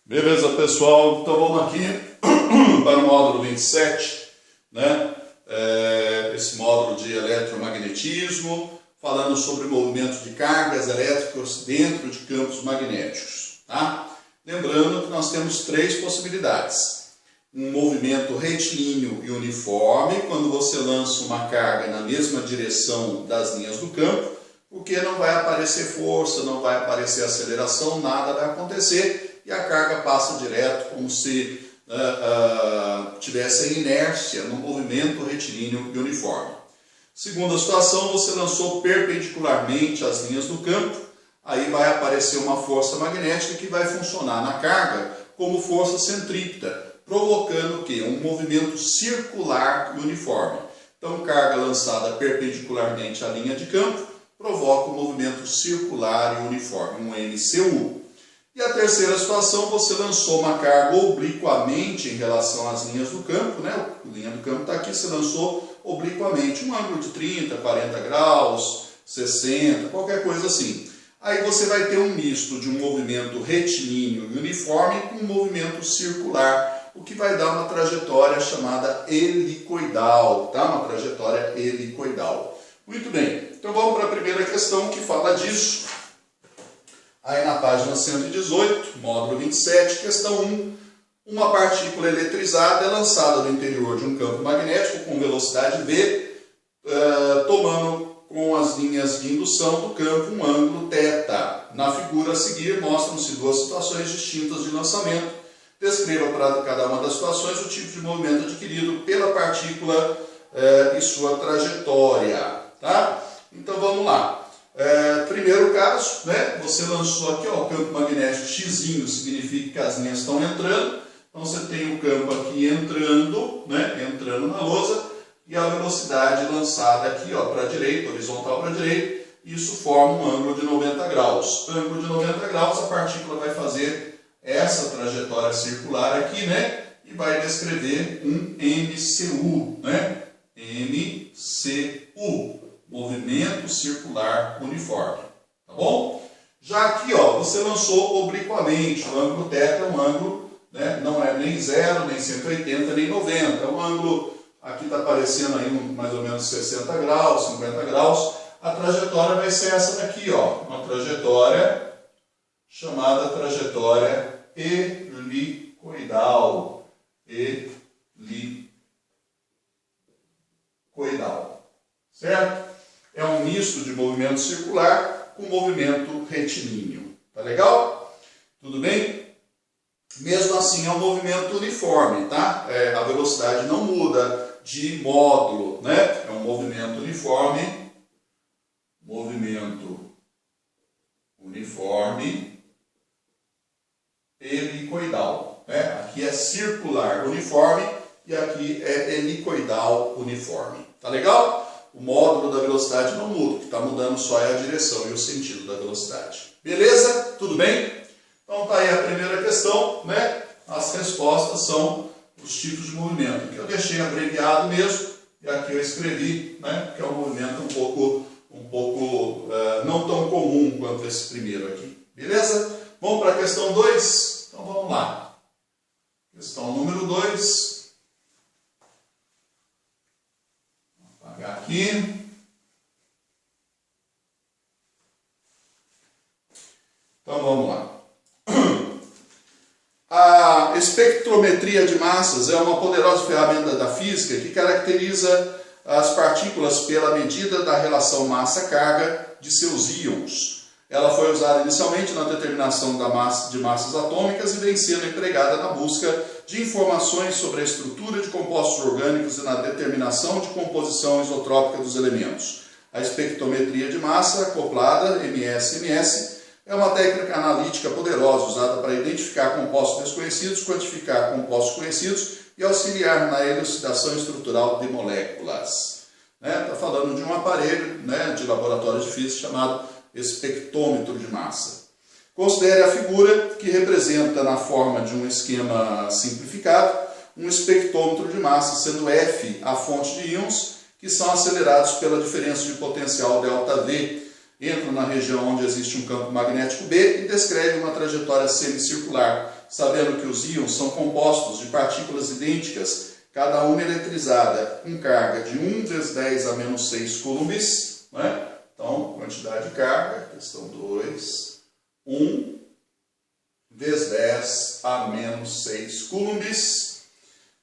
Beleza, pessoal? Então vamos aqui para o módulo 27, né? Esse módulo de eletromagnetismo, falando sobre movimentos de cargas elétricas dentro de campos magnéticos, tá? Lembrando que nós temos três possibilidades. Um movimento retilíneo e uniforme, quando você lança uma carga na mesma direção das linhas do campo, porque não vai aparecer força, não vai aparecer aceleração, nada vai acontecer e a carga passa direto como se tivesse inércia no movimento retilíneo e uniforme. Segunda situação, você lançou perpendicularmente às linhas do campo, aí vai aparecer uma força magnética que vai funcionar na carga como força centrípeta, provocando o quê? Um movimento circular e uniforme. Então, carga lançada perpendicularmente à linha de campo provoca um movimento circular e uniforme, um MCU. E a terceira situação, você lançou uma carga obliquamente em relação às linhas do campo, né? A linha do campo está aqui, você lançou obliquamente, um ângulo de 30, 40 graus, 60, qualquer coisa assim. Aí você vai ter um misto de um movimento retilíneo e uniforme com um movimento circular, o que vai dar uma trajetória chamada helicoidal, tá? Uma trajetória helicoidal. Muito bem, então vamos para a primeira questão que fala disso. Aí na página 118, módulo 27, questão 1. Uma partícula eletrizada é lançada do interior de um campo magnético com velocidade v, tomando com as linhas de indução do campo um ângulo θ. Na figura a seguir mostram-se duas situações distintas de lançamento. Descreva para cada uma das situações o tipo de movimento adquirido pela partícula e sua trajetória. Tá? Então vamos lá. Primeiro caso, né, você lançou aqui, ó, o campo magnético x significa que as linhas estão entrando. Então você tem o campo aqui entrando, né, entrando na lousa, e a velocidade lançada aqui para a direita, horizontal para a direita, isso forma um ângulo de 90 graus. Ângulo de 90 graus, a partícula vai fazer essa trajetória circular aqui, né, e vai descrever um MCU, né, MCU, movimento circular uniforme, tá bom? Já aqui, ó, você lançou obliquamente, o ângulo θ é um ângulo, né, não é nem 0, nem 180, nem 90, é um ângulo, aqui está aparecendo aí mais ou menos 60 graus, 50 graus, a trajetória vai ser essa daqui, ó, uma trajetória chamada trajetória helicoidal, certo? É um misto de movimento circular com movimento retilíneo. Tá legal? Tudo bem? Mesmo assim é um movimento uniforme, tá? A velocidade não muda de módulo, né? É um movimento uniforme. Movimento uniforme helicoidal. Né? Aqui é circular uniforme e aqui é helicoidal uniforme. Tá legal? O módulo da velocidade não muda, o que está mudando só é a direção e o sentido da velocidade. Beleza? Tudo bem? Então tá aí a primeira questão, né? As respostas são os tipos de movimento. Aqui eu deixei abreviado mesmo, e aqui eu escrevi, né? Que é um movimento um pouco não tão comum quanto esse primeiro aqui. Beleza? Vamos para a questão 2? Então vamos lá. Questão número 2. Aqui. Então vamos lá. A espectrometria de massas é uma poderosa ferramenta da física que caracteriza as partículas pela medida da relação massa-carga de seus íons. Ela foi usada inicialmente na determinação de massas atômicas e vem sendo empregada na busca de informações sobre a estrutura de compostos orgânicos e na determinação de composição isotrópica dos elementos. A espectrometria de massa acoplada, MS, é uma técnica analítica poderosa usada para identificar compostos desconhecidos, quantificar compostos conhecidos e auxiliar na elucidação estrutural de moléculas. Está falando de um aparelho, né, de laboratório de física chamado espectrômetro de massa. Considere a figura que representa na forma de um esquema simplificado um espectrômetro de massa, sendo F a fonte de íons que são acelerados pela diferença de potencial ΔV entram na região onde existe um campo magnético B e descreve uma trajetória semicircular, sabendo que os íons são compostos de partículas idênticas, cada uma eletrizada com carga de 1 vezes 10 a menos 6 coulombs, né? Então, quantidade de carga, questão 2, 1 vezes 10 a menos 6 coulombs,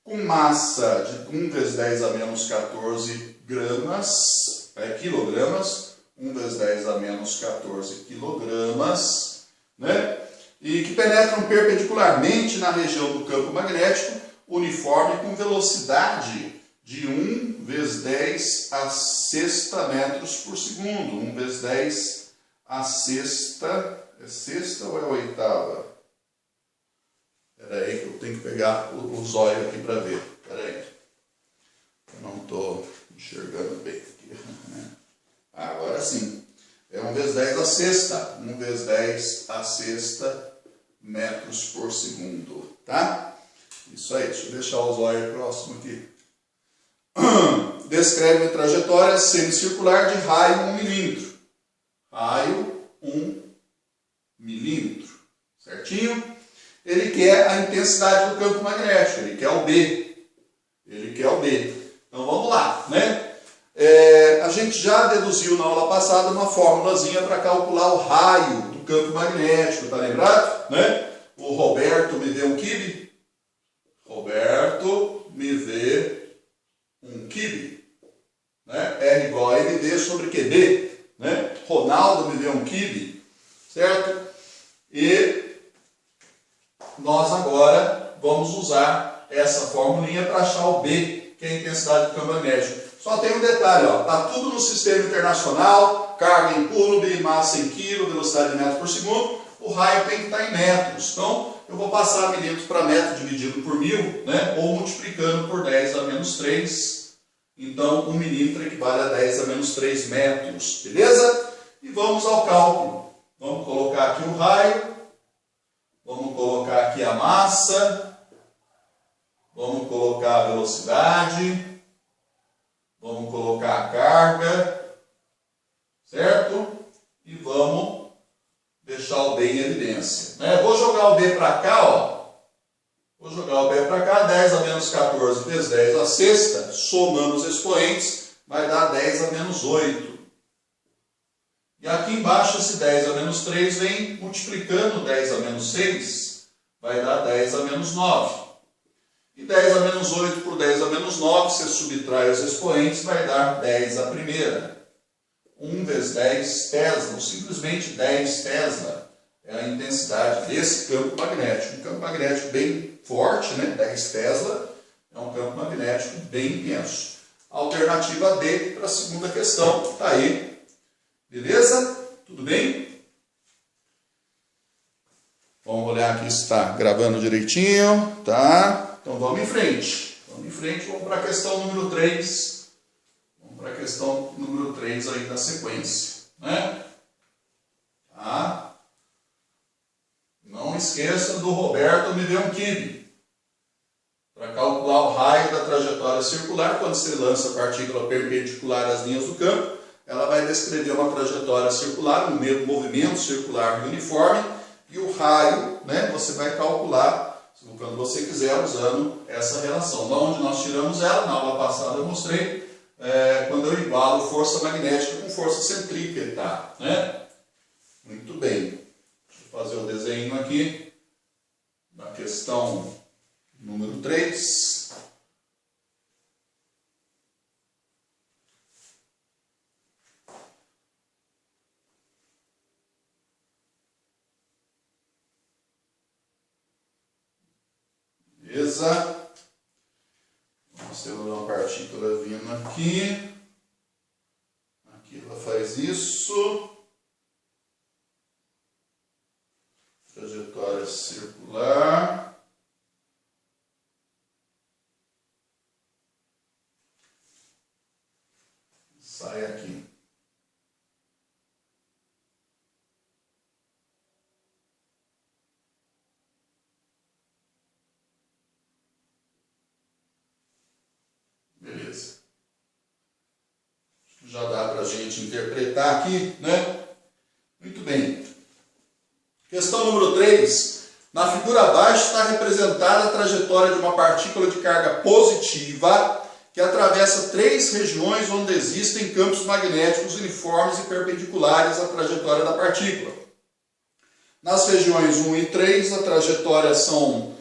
com massa de 1 vezes 10 a menos 14 gramas, quilogramas, 1 vezes 10 a menos 14 quilogramas, né? E que penetram perpendicularmente na região do campo magnético uniforme com velocidade de 1 vezes 10 a sexta metros por segundo. 1 vezes 10 a sexta, é sexta ou é oitava? Espera aí que eu tenho que pegar o zóio aqui para ver. Espera aí. Eu não estou enxergando bem aqui. Agora sim. É 1 vezes 10 a sexta. 1 vezes 10 a sexta metros por segundo. Tá? Isso aí. Deixa eu deixar o zóio próximo aqui. Descreve a trajetória semicircular de raio 1 milímetro. Raio 1 milímetro. Certinho? Ele quer a intensidade do campo magnético, ele quer o B. Ele quer o B. Então vamos lá, né? A gente já deduziu na aula passada uma fórmulazinha para calcular o raio do campo magnético, tá lembrado? Né? O Roberto me deu um quibe. Roberto me vê um quibe. Né? R igual a MD sobre QB. Né? Ronaldo me deu um quibe. Certo? E nós agora vamos usar essa formulinha para achar o B, que é a intensidade do campo magnético. Só tem um detalhe, ó, tá tudo no sistema internacional, carga em coulomb, massa em quilo, velocidade em metros por segundo, o raio tem que estar em metros. Então, eu vou passar milímetros para metro dividido por 1000, né, ou multiplicando por 10 a menos 3. Então, 1 milímetro equivale a 10 a menos 3 metros, beleza? E vamos ao cálculo. Vamos colocar aqui o raio. Vamos colocar aqui a massa, vamos colocar a velocidade, vamos colocar a carga, certo? E vamos deixar o B em evidência. Né? Vou jogar o B para cá, ó. Vou jogar o B para cá, 10 a menos 14 vezes 10 a sexta, somando os expoentes, vai dar 10 a menos 8. E aqui embaixo, esse 10 a menos 3 vem multiplicando 10 a menos 6, vai dar 10 a menos 9. E 10 a menos 8 por 10 a menos 9, você subtrai os expoentes, vai dar 10 a primeira. 1 vezes 10 Tesla, ou simplesmente 10 Tesla, é a intensidade desse campo magnético. Um campo magnético bem forte, né? 10 Tesla, é um campo magnético bem intenso. Alternativa D para a segunda questão, está aí. Beleza? Tudo bem? Vamos olhar aqui se está gravando direitinho. Tá? Então vamos em frente. Vamos para a questão número 3. Vamos para a questão número 3 aí da sequência. Né? Tá? Não esqueça do Roberto me deu um quibe. Para calcular o raio da trajetória circular, quando você lança a partícula perpendicular às linhas do campo, ela vai descrever uma trajetória circular, um movimento circular uniforme, e o raio, né, você vai calcular, quando você quiser, usando essa relação. Da onde nós tiramos ela, na aula passada eu mostrei, quando eu igualo força magnética com força centrípeta. Né? Muito bem. Deixa eu fazer o desenho aqui, da questão número 3. Beleza? Nós temos uma partícula vindo aqui. Aqui ela faz isso. Trajetória circular. Sai aqui. Beleza. Já dá para a gente interpretar aqui, né? Na figura abaixo está representada a trajetória de uma partícula de carga positiva que atravessa 3 regiões onde existem campos magnéticos uniformes e perpendiculares à trajetória da partícula. Nas regiões 1 e 3, a trajetória são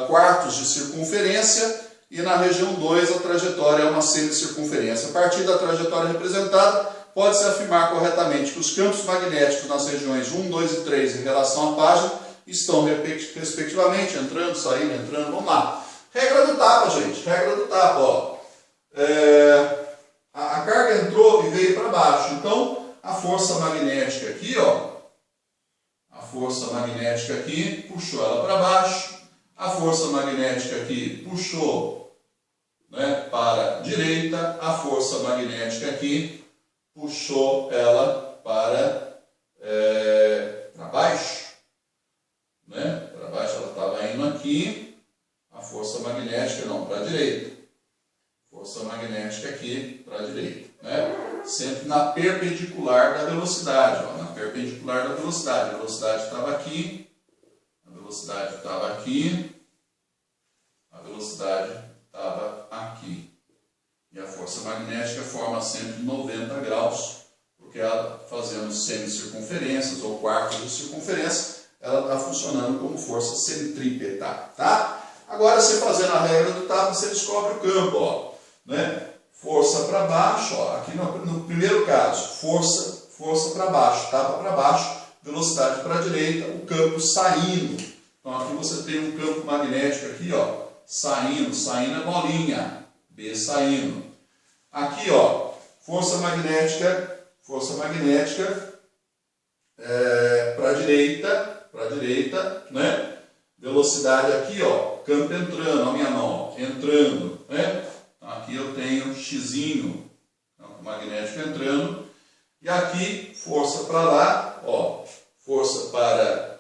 quartos de circunferência, e na região 2 a trajetória é uma semicircunferência. A partir da trajetória representada, pode-se afirmar corretamente que os campos magnéticos nas regiões 1, 2 e 3 em relação à página estão respectivamente entrando, saindo, entrando. Vamos lá. Regra do tapa, gente. Regra do tapa, ó. A carga entrou e veio para baixo. Então, a força magnética aqui, ó. A força magnética aqui puxou ela para baixo. A força magnética aqui puxou, né, para a direita. A força magnética aqui puxou ela para baixo. Né? Para baixo ela estava indo aqui. A força magnética não, para a direita. Força magnética aqui para a direita. Né? Sempre na perpendicular da velocidade. Ó, na perpendicular da velocidade. A velocidade estava aqui. A velocidade estava aqui, a velocidade estava aqui. E a força magnética forma sempre 90 graus, porque ela, fazendo semicircunferências ou quartos de circunferência, ela está funcionando como força centrípeta. Tá? Agora, você fazendo a regra do tapa, você descobre o campo. Ó, né? Força para baixo, ó, aqui no primeiro caso, força para baixo, tapa para baixo, velocidade para a direita, o campo saindo. Então aqui você tem um campo magnético aqui, ó, saindo é bolinha, B saindo. Aqui, ó, força magnética para a direita, né? Velocidade aqui, ó, campo entrando, a minha mão, ó, entrando, né? Então aqui eu tenho xizinho, campo magnético entrando. E aqui, força para lá, ó, força para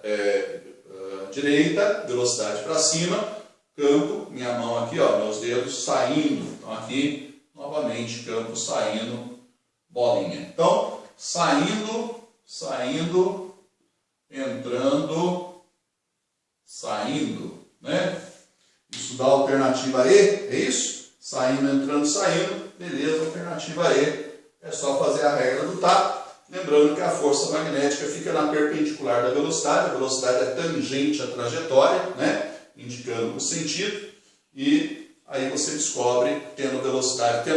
direita, velocidade para cima, campo, minha mão aqui, ó, meus dedos saindo. Então aqui, novamente, campo saindo, bolinha. Então, saindo, entrando, saindo, né? Isso dá a alternativa E, é isso? Saindo, entrando, saindo, beleza, alternativa E. É só fazer a regra do tapa. Lembrando que a força magnética fica na perpendicular da velocidade. A velocidade é tangente à trajetória, né? Indicando o sentido. E aí você descobre, tendo velocidade,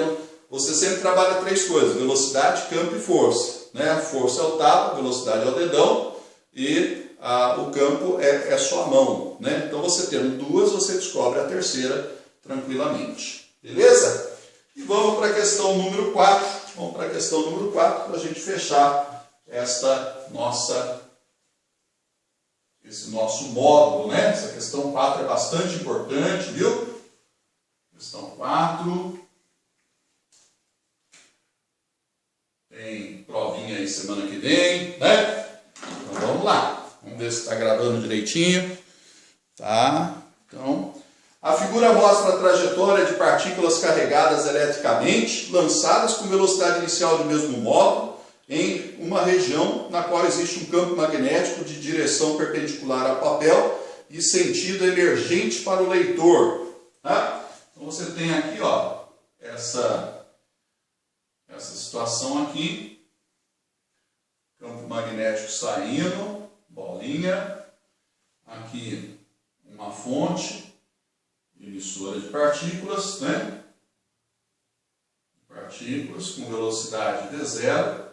você sempre trabalha 3 coisas: velocidade, campo e força. Né? A força é o tapa, a velocidade é o dedão e o campo é sua mão. Né? Então você tendo 2, você descobre a terceira tranquilamente. Beleza? E vamos para a questão número 4. Vamos para a questão número 4 para a gente fechar esse nosso módulo, né? Essa questão 4 é bastante importante, viu? Questão 4. Tem provinha aí semana que vem, né? Então vamos lá. Vamos ver se está gravando direitinho. Tá? Então, a figura mostra a trajetória de partículas carregadas eletricamente, lançadas com velocidade inicial do mesmo modo, em uma região na qual existe um campo magnético de direção perpendicular ao papel e sentido emergente para o leitor. Tá? Então você tem aqui, ó, essa situação aqui, campo magnético saindo, bolinha, aqui uma fonte, emissora de partículas, né? Partículas com velocidade V0,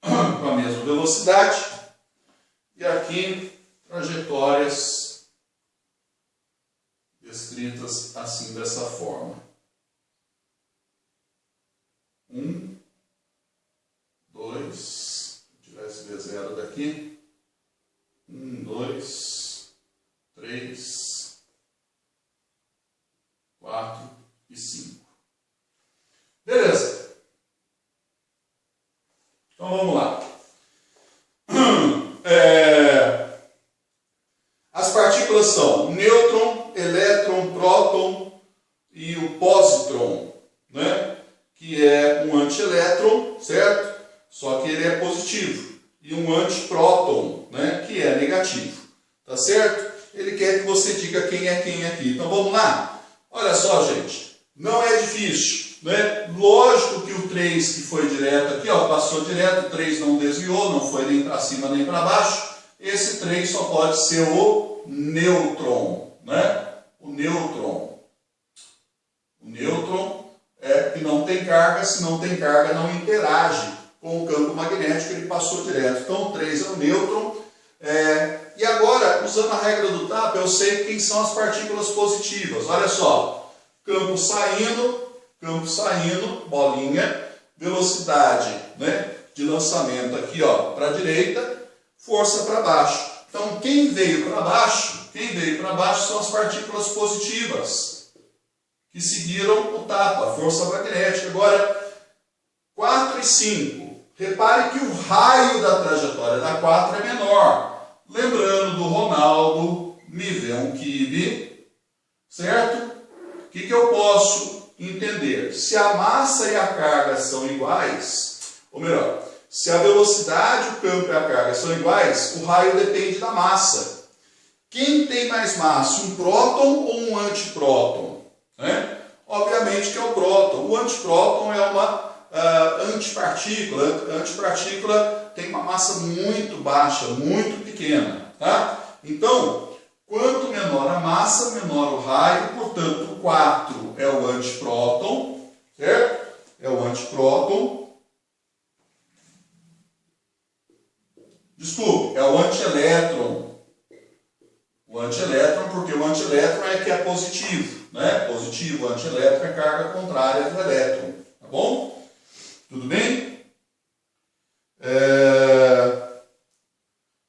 com a mesma velocidade, e aqui trajetórias descritas assim, dessa forma. 1, 2, se tirar esse V0 daqui, 1, 2, 3, 4 e 5. Beleza. Então vamos lá. As partículas são o nêutron, elétron, próton e o positron, né? Que é um antielétron, certo? Só que ele é positivo. E um antipróton, né? Que é negativo. tá certo? Ele quer que você diga quem é quem aqui. Então vamos lá? Olha só, gente, não é difícil, né? Lógico que o 3 que foi direto aqui, ó, passou direto, o 3 não desviou, não foi nem para cima nem para baixo. Esse 3 só pode ser o nêutron, né? O nêutron. O nêutron é que não tem carga, se não tem carga não interage com o campo magnético, ele passou direto. Então o 3 é o nêutron. E agora, usando a regra do tapa, eu sei quem são as partículas positivas. Olha só, campo saindo, bolinha, velocidade, né, de lançamento aqui, ó, para a direita, força para baixo. Então, quem veio para baixo são as partículas positivas, que seguiram o tapa, força magnética. Agora, 4 e 5. Repare que o raio da trajetória da 4 é menor. Lembrando do Ronaldo, me vê um quibe, certo? O que eu posso entender? Se a massa e a carga são iguais, ou melhor, se a velocidade, o campo e a carga são iguais, o raio depende da massa. Quem tem mais massa, um próton ou um antipróton? Né? Obviamente que é o próton. O antipróton é uma antipartícula. A antipartícula tem uma massa muito baixa, muito pequena. Tá? Então, quanto menor a massa, menor o raio, portanto, o 4 é o antipróton, certo? É o antipróton. Desculpe, é o antielétron. O antielétron, porque o antielétron é que é positivo, né? Positivo, o antielétron é carga contrária do elétron, tá bom? Tudo bem?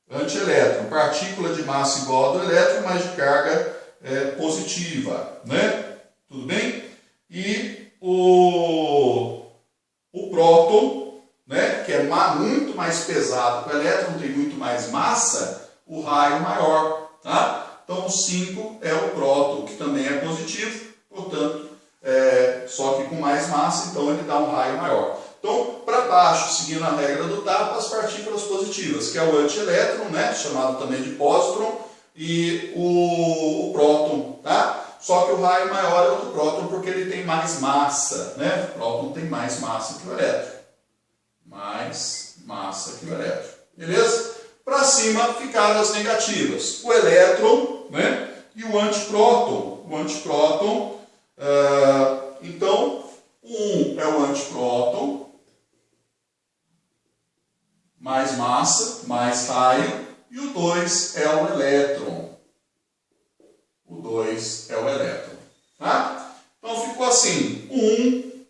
Antielétron, partícula de massa igual ao do elétron, mas de carga positiva, né? Tudo bem? E o próton, né, que é muito mais pesado que o elétron, tem muito mais massa, o raio maior, tá? Então o 5 é o próton, que também é positivo, portanto, só que com mais massa, então ele dá um raio maior. Então, para baixo, seguindo a regra do tapa, as partículas positivas, que é o antielétron, né, chamado também de pósitron, e o próton, tá? Só que o raio maior é o do próton, porque ele tem mais massa, né? O próton tem mais massa que o elétron. Mais massa que o elétron. Beleza? Para cima ficaram as negativas. O elétron, né? E o antipróton. O antipróton, então, o 1 é o antipróton, mais massa, mais raio, e o 2 é o elétron. O 2 é o elétron. Tá? Então ficou assim, 1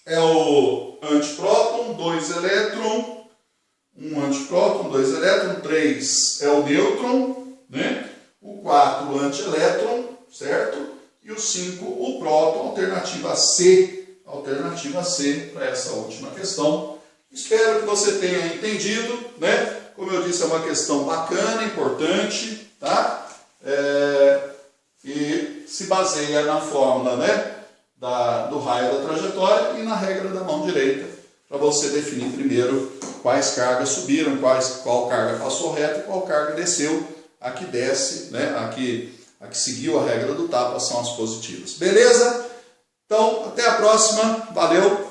é o antipróton, 2 elétron, 1 antipróton, 2 elétron, 3 é o nêutron, né? O 4 o antielétron, certo? E o 5 o próton, alternativa C para essa última questão. Espero que você tenha entendido, né? Como eu disse, é uma questão bacana, importante, tá? E se baseia na fórmula, né, do raio da trajetória e na regra da mão direita, para você definir primeiro quais cargas subiram, qual carga passou reto e qual carga desceu. A que desce, né, a que seguiu a regra do tapa são as positivas. Beleza? Então, até a próxima. Valeu!